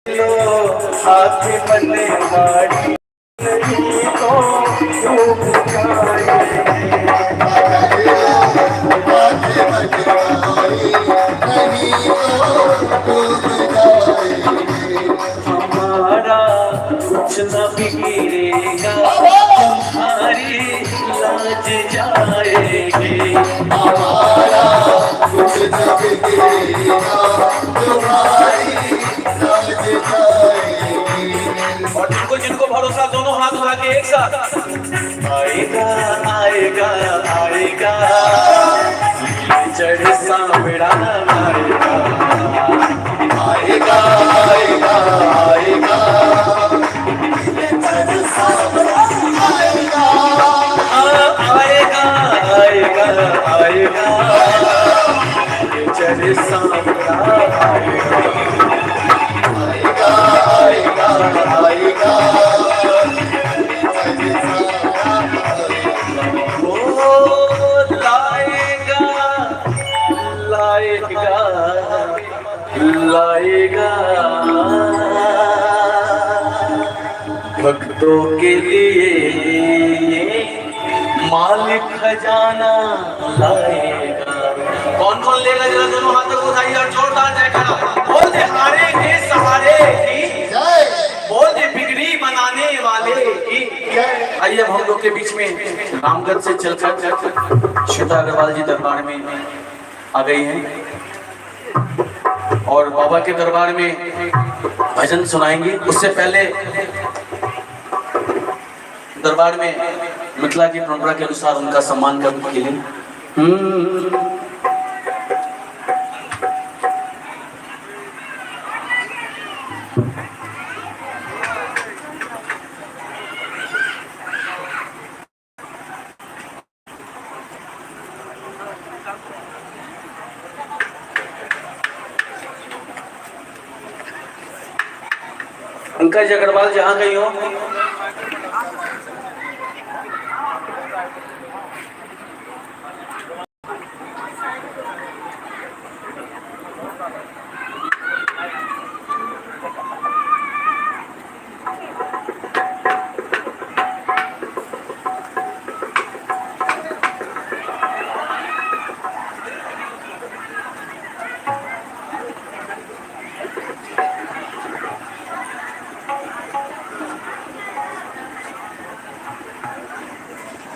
लो हाथ बने गाड़ी नहीं तो डूब हमारा कुछ न बिगड़ेगा तुम्हारी लाज जाएगी। हमारा कुछ न बिगड़ेगा तुम्हारी लाज जाएगी। और जिनको जिनको भरोसा दोनों हाथ उठा के एक साथ आएगा आएगा आएगा चढ़ सांवरा आएगा आएगा आएगा आएगा चढ़ सांवरा आएगा आएगा आएगा आएगा चढ़ सांवरा आएगा आएगा आएगा लाएगा भक्तों के लिए मालिक खजाना लाएगा। कौन कौन लेगा जरा दोनों हाथों को उठाइए और जोरदार जयकारा बोल दे हारे के सहारे की जय, बोल दे बिगड़ी बनाने वाले की जय। आइए अब हम लोग के बीच में रामगढ़ से चलकर श्वेता अग्रवाल जी दरबार में आ गई हैं और बाबा के दरबार में भजन सुनाएंगे। उससे पहले दरबार में मिथिला की परंपरा के अनुसार उनका सम्मान करने के लिए पंकज अग्रवाल जहाँ गई हो